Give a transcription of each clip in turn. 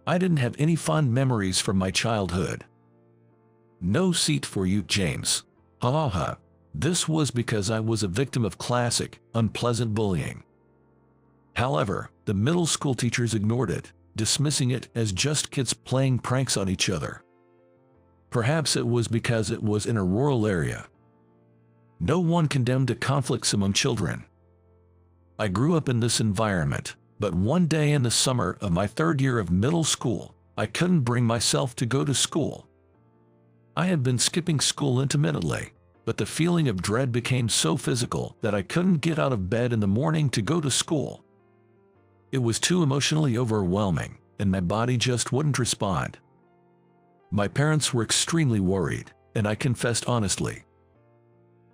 I didn't have any fond memories from my childhood. No seat for you, James. Ha ha ha. This was because I was a victim of classic, unpleasant bullying. However, the middle school teachers ignored it, dismissing it as just kids playing pranks on each other. Perhaps it was because it was in a rural area. No one condemned the conflicts among children. I grew up in this environment, but one day in the summer of my 3rd year of middle school, I couldn't bring myself to go to school. I had been skipping school intermittently, but the feeling of dread became so physical that I couldn't get out of bed in the morning to go to school. It was too emotionally overwhelming, and my body just wouldn't respond. My parents were extremely worried, and I confessed honestly.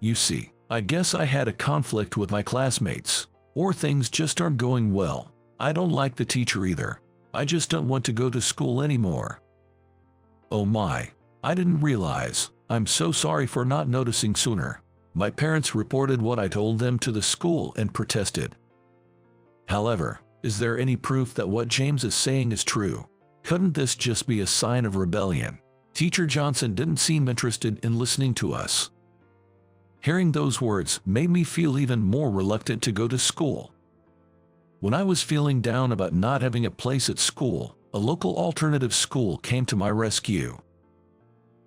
You see, I guess I had a conflict with my classmates, or things just aren't going well. I don't like the teacher either. I just don't want to go to school anymore. Oh my, I didn't realize. I'm so sorry for not noticing sooner. My parents reported what I told them to the school and protested. However, is there any proof that what James is saying is true? Couldn't this just be a sign of rebellion? Teacher Johnson didn't seem interested in listening to us. Hearing those words made me feel even more reluctant to go to school. When I was feeling down about not having a place at school, a local alternative school came to my rescue.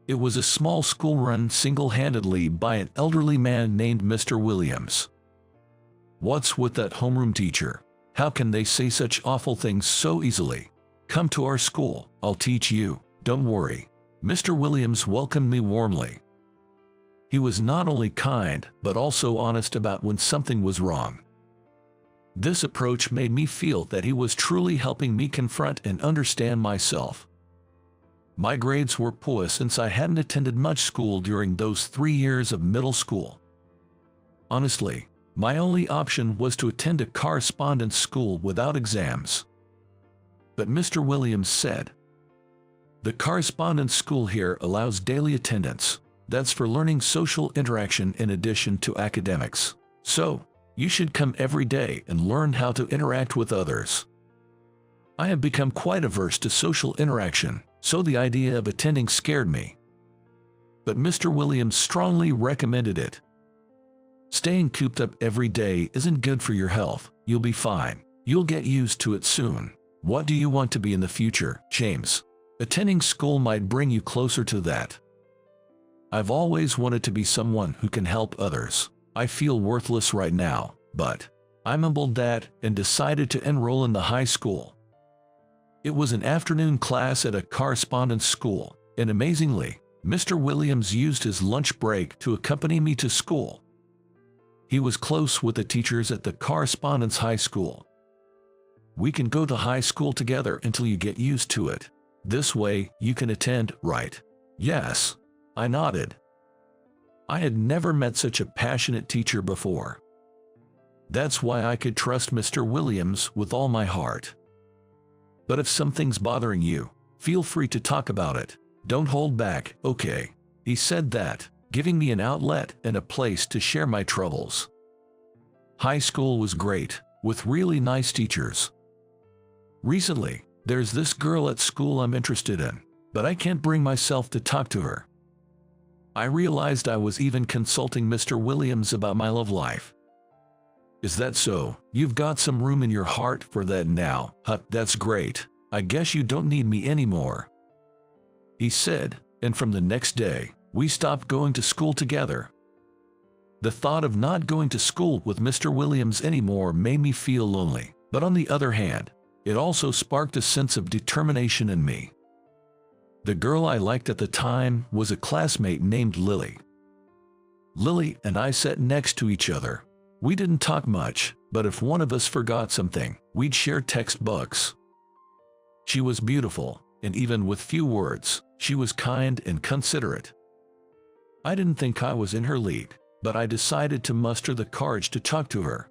It was a small school run single-handedly by an elderly man named Mr. Williams. What's with that homeroom teacher? How can they say such awful things so easily? Come to our school, I'll teach you, don't worry. Mr. Williams welcomed me warmly. He was not only kind, but also honest about when something was wrong. This approach made me feel that he was truly helping me confront and understand myself. My grades were poor since I hadn't attended much school during those 3 years of middle school. Honestly, my only option was to attend a correspondence school without exams. But Mr. Williams said, "The correspondence school here allows daily attendance. That's for learning social interaction in addition to academics. So, you should come every day and learn how to interact with others." I have become quite averse to social interaction, so the idea of attending scared me. But Mr. Williams strongly recommended it. Staying cooped up every day isn't good for your health. You'll be fine. You'll get used to it soon. What do you want to be in the future, James? Attending school might bring you closer to that. I've always wanted to be someone who can help others. I feel worthless right now, but I mumbled that and decided to enroll in the high school. It was an afternoon class at a correspondence school, and amazingly, Mr. Williams used his lunch break to accompany me to school. He was close with the teachers at the correspondence high school. We can go to high school together until you get used to it. This way, you can attend, right? Yes. I nodded. I had never met such a passionate teacher before. That's why I could trust Mr. Williams with all my heart. But if something's bothering you, feel free to talk about it. Don't hold back, okay? He said that, giving me an outlet and a place to share my troubles. High school was great, with really nice teachers. Recently, there's this girl at school I'm interested in, but I can't bring myself to talk to her. I realized I was even consulting Mr. Williams about my love life. Is that so? You've got some room in your heart for that now, huh? That's great. I guess you don't need me anymore. He said, and from the next day, we stopped going to school together. The thought of not going to school with Mr. Williams anymore made me feel lonely, but on the other hand, it also sparked a sense of determination in me. The girl I liked at the time was a classmate named Lily. Lily and I sat next to each other. We didn't talk much, but if one of us forgot something, we'd share textbooks. She was beautiful, and even with few words, she was kind and considerate. I didn't think I was in her league, but I decided to muster the courage to talk to her.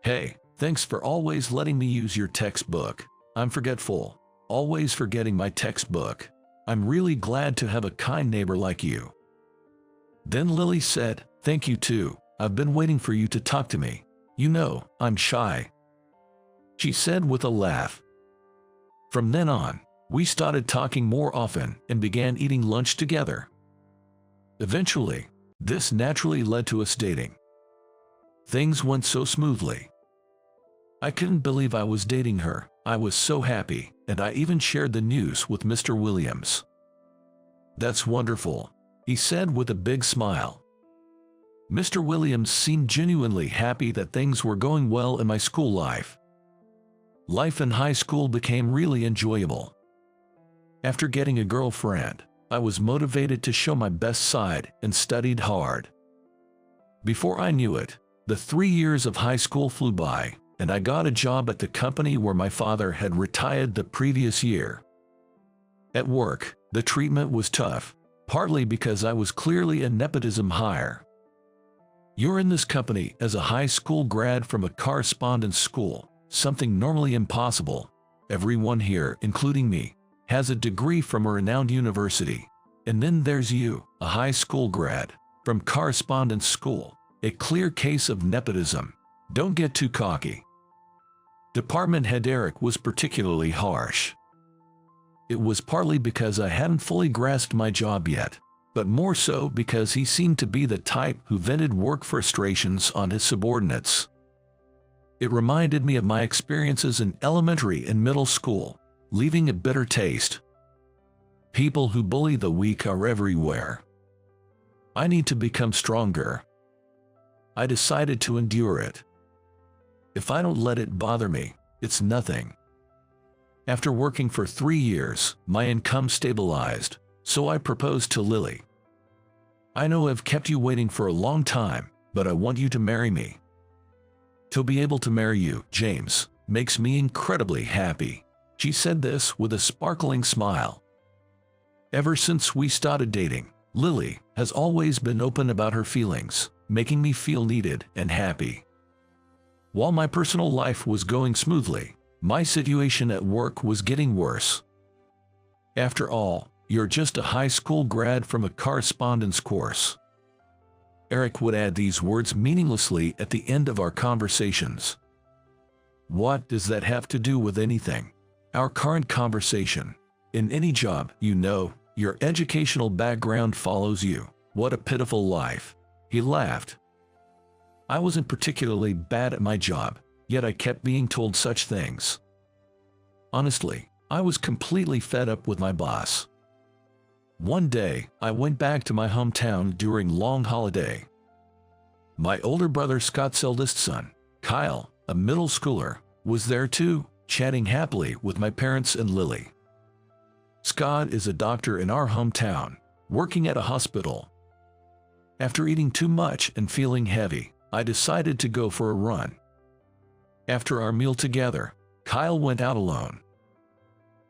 "Hey, thanks for always letting me use your textbook. I'm forgetful. Always forgetting my textbook. I'm really glad to have a kind neighbor like you." Then Lily said, "Thank you too. I've been waiting for you to talk to me. You know, I'm shy," she said with a laugh. From then on, we started talking more often and began eating lunch together. Eventually, this naturally led to us dating. Things went so smoothly. I couldn't believe I was dating her. I was so happy, and I even shared the news with Mr. Williams. "That's wonderful," he said with a big smile. Mr. Williams seemed genuinely happy that things were going well in my school life. Life in high school became really enjoyable. After getting a girlfriend, I was motivated to show my best side and studied hard. Before I knew it, the 3 years of high school flew by, and I got a job at the company where my father had retired the previous year. At work, the treatment was tough, partly because I was clearly a nepotism hire. You're in this company as a high school grad from a correspondence school, something normally impossible. Everyone here, including me, has a degree from a renowned university. And then there's you, a high school grad from correspondence school, a clear case of nepotism. Don't get too cocky. Department head Eric was particularly harsh. It was partly because I hadn't fully grasped my job yet, but more so because he seemed to be the type who vented work frustrations on his subordinates. It reminded me of my experiences in elementary and middle school, leaving a bitter taste. People who bully the weak are everywhere. I need to become stronger. I decided to endure it. If I don't let it bother me, it's nothing. After working for 3 years, my income stabilized, so I proposed to Lily. "I know I've kept you waiting for a long time, but I want you to marry me." "To be able to marry you, James, makes me incredibly happy." She said this with a sparkling smile. Ever since we started dating, Lily has always been open about her feelings, making me feel needed and happy. While my personal life was going smoothly, my situation at work was getting worse. "After all, you're just a high school grad from a correspondence course." Eric would add these words meaninglessly at the end of our conversations. What does that have to do with anything? Our current conversation. In any job, you know, your educational background follows you. What a pitiful life. He laughed. I wasn't particularly bad at my job, yet I kept being told such things. Honestly, I was completely fed up with my boss. One day, I went back to my hometown during long holiday. My older brother Scott's eldest son, Kyle, a middle schooler, was there too, chatting happily with my parents and Lily. Scott is a doctor in our hometown, working at a hospital. After eating too much and feeling heavy, I decided to go for a run. After our meal together, Kyle went out alone.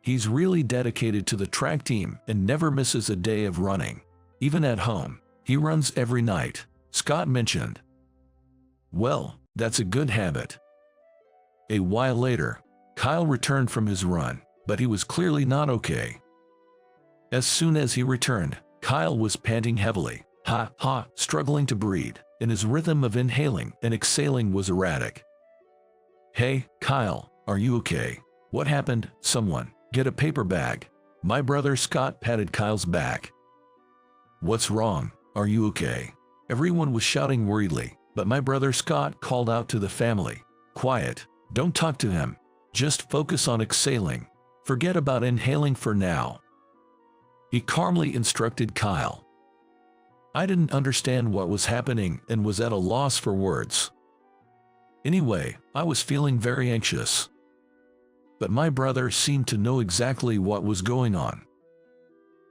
He's really dedicated to the track team and never misses a day of running. Even at home, he runs every night, Scott mentioned. Well, that's a good habit. A while later, Kyle returned from his run, but he was clearly not okay. As soon as he returned, Kyle was panting heavily, struggling to breathe, and his rhythm of inhaling and exhaling was erratic. "Hey, Kyle, are you okay? What happened? Someone, get a paper bag." My brother Scott patted Kyle's back. "What's wrong? Are you okay?" Everyone was shouting worriedly, but my brother Scott called out to the family, "Quiet, don't talk to him. Just focus on exhaling. Forget about inhaling for now." He calmly instructed Kyle. I didn't understand what was happening and was at a loss for words. Anyway, I was feeling very anxious. But my brother seemed to know exactly what was going on.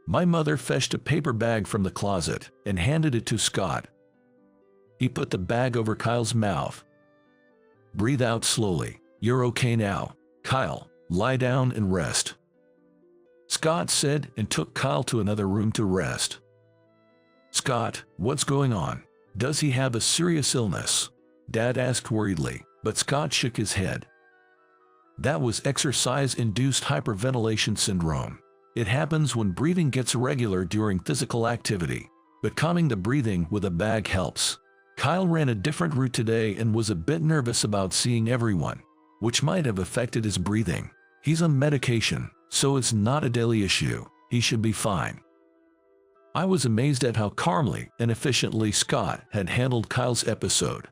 My mother fetched a paper bag from the closet and handed it to Scott. He put the bag over Kyle's mouth. "Breathe out slowly. You're okay now, Kyle. Lie down and rest," Scott said and took Kyle to another room to rest. "Scott, what's going on? Does he have a serious illness?" Dad asked worriedly, but Scott shook his head. That was exercise-induced hyperventilation syndrome. It happens when breathing gets irregular during physical activity, but calming the breathing with a bag helps. Kyle ran a different route today and was a bit nervous about seeing everyone, which might have affected his breathing. He's on medication, so it's not a daily issue. He should be fine. I was amazed at how calmly and efficiently Scott had handled Kyle's episode.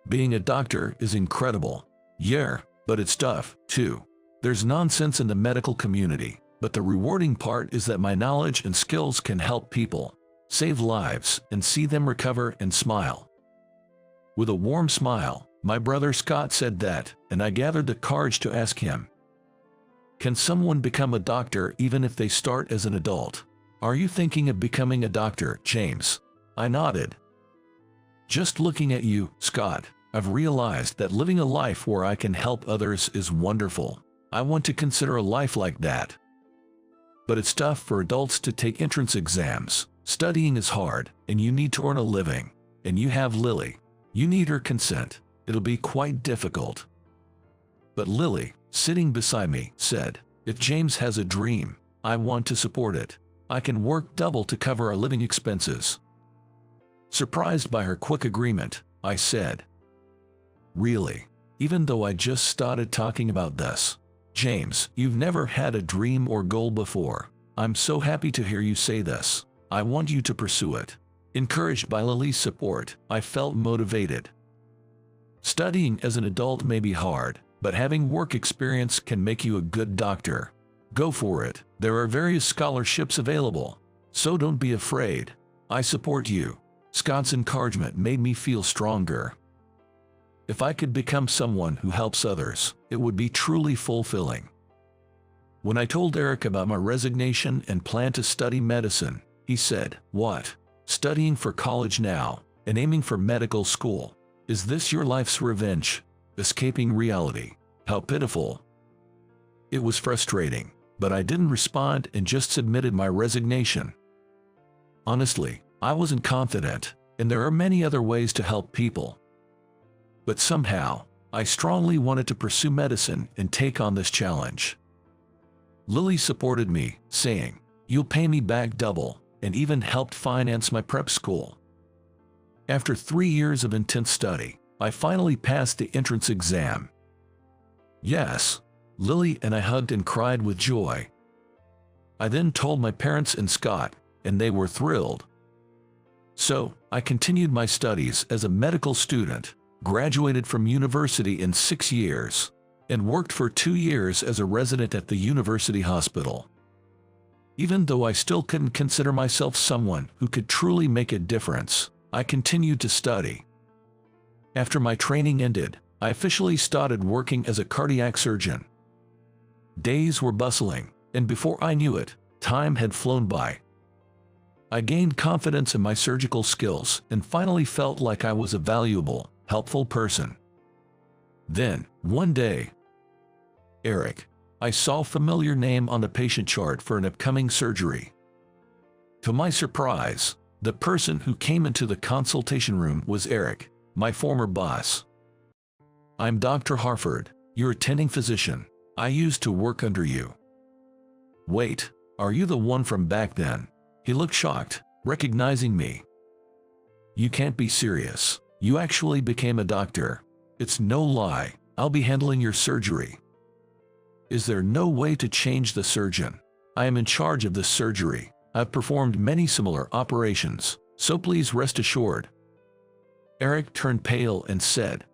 Being a doctor is incredible. Yeah, but it's tough, too. There's nonsense in the medical community, but the rewarding part is that my knowledge and skills can help people, save lives, and see them recover and smile. With a warm smile, my brother Scott said that, and I gathered the courage to ask him, "Can someone become a doctor even if they start as an adult? Are you thinking of becoming a doctor, James?" I nodded. "Just looking at you, Scott, I've realized that living a life where I can help others is wonderful. I want to consider a life like that. But it's tough for adults to take entrance exams. Studying is hard, and you need to earn a living. And you have Lily. You need her consent. It'll be quite difficult." But Lily, sitting beside me, said, "If James has a dream, I want to support it. I can work double to cover our living expenses." Surprised by her quick agreement, I said, "Really? Even though I just started talking about this? James, you've never had a dream or goal before. I'm so happy to hear you say this. I want you to pursue it." Encouraged by Lily's support, I felt motivated. Studying as an adult may be hard, but having work experience can make you a good doctor. Go for it. There are various scholarships available, so don't be afraid. I support you. Scott's encouragement made me feel stronger. If I could become someone who helps others, it would be truly fulfilling. When I told Eric about my resignation and plan to study medicine, he said, "What? Studying for college now, and aiming for medical school? Is this your life's revenge? Escaping reality? How pitiful." It was frustrating, but I didn't respond and just submitted my resignation. Honestly, I wasn't confident, and there are many other ways to help people. But somehow, I strongly wanted to pursue medicine and take on this challenge. Lily supported me, saying, "You'll pay me back double," and even helped finance my prep school. After 3 years of intense study, I finally passed the entrance exam. Yes, Lily and I hugged and cried with joy. I then told my parents and Scott, and they were thrilled. So, I continued my studies as a medical student, graduated from university in 6 years, and worked for 2 years as a resident at the university hospital. Even though I still couldn't consider myself someone who could truly make a difference, I continued to study. After my training ended, I officially started working as a cardiac surgeon. Days were bustling, and before I knew it, time had flown by. I gained confidence in my surgical skills and finally felt like I was a valuable, helpful person. Then, one day, Eric. I saw a familiar name on the patient chart for an upcoming surgery. To my surprise, the person who came into the consultation room was Eric, my former boss. "I'm Dr. Harford, your attending physician. I used to work under you." "Wait, are you the one from back then?" He looked shocked, recognizing me. "You can't be serious. You actually became a doctor." "It's no lie. I'll be handling your surgery." "Is there no way to change the surgeon? I am in charge of this surgery. I've performed many similar operations, so please rest assured." Eric turned pale and said,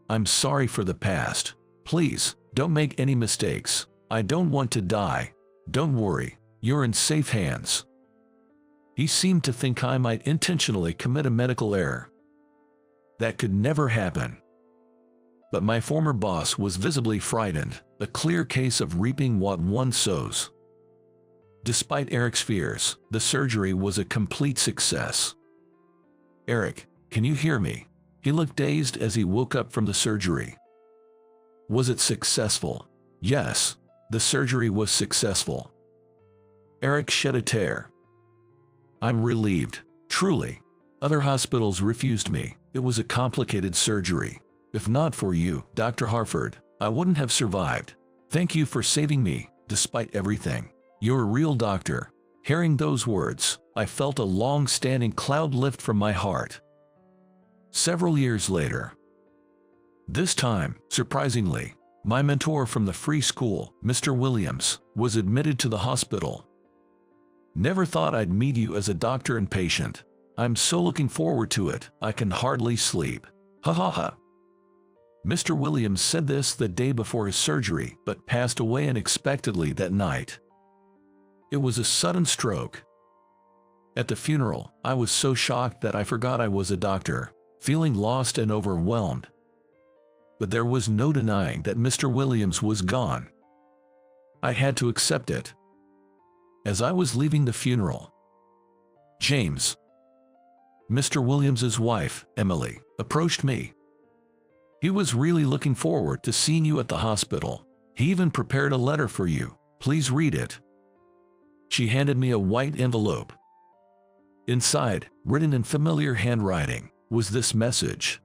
"I'm sorry for the past. Please, don't make any mistakes. I don't want to die. Don't worry, you're in safe hands." He seemed to think I might intentionally commit a medical error. That could never happen. But my former boss was visibly frightened, a clear case of reaping what one sows. Despite Eric's fears, the surgery was a complete success. "Eric, can you hear me?" He looked dazed as he woke up from the surgery. "Was it successful?" "Yes, the surgery was successful." Eric shed a tear. "I'm relieved, truly. Other hospitals refused me. It was a complicated surgery. If not for you, Dr. Harford, I wouldn't have survived. Thank you for saving me, despite everything. You're a real doctor." Hearing those words, I felt a long-standing cloud lift from my heart. Several years later. This time, surprisingly, My mentor from the free school, Mr. Williams, was admitted to the hospital. Never thought I'd meet you as a doctor and patient. I'm so looking forward to it, I can hardly sleep. Ha ha ha. Mr. Williams said this the day before his surgery, but passed away unexpectedly that night. It was a sudden stroke. At the funeral, I was so shocked that I forgot I was a doctor, feeling lost and overwhelmed. But there was no denying that Mr. Williams was gone. I had to accept it. As I was leaving the funeral, James, Mr. Williams's wife, Emily, approached me. He was really looking forward to seeing you at the hospital. He even prepared a letter for you. Please read it. She handed me a white envelope. Inside, written in familiar handwriting, was this message.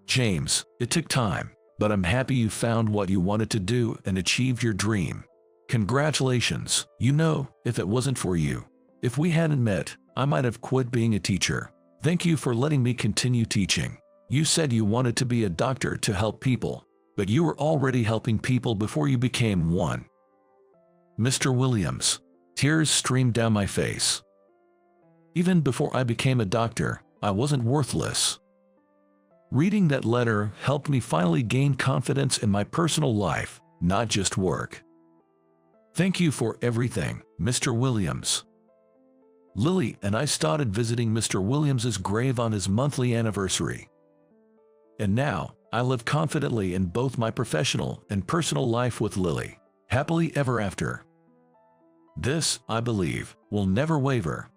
James, it took time, but I'm happy you found what you wanted to do and achieved your dream. Congratulations. You know, if it wasn't for you, if we hadn't met, I might have quit being a teacher. Thank you for letting me continue teaching. You said you wanted to be a doctor to help people, but you were already helping people before you became one. Mr. Williams. Tears streamed down my face. Even before I became a doctor, I wasn't worthless. Reading that letter helped me finally gain confidence in my personal life, not just work. Thank you for everything, Mr. Williams. Lily and I started visiting Mr. Williams's grave on his monthly anniversary. And now, I live confidently in both my professional and personal life with Lily, happily ever after. This, I believe, will never waver.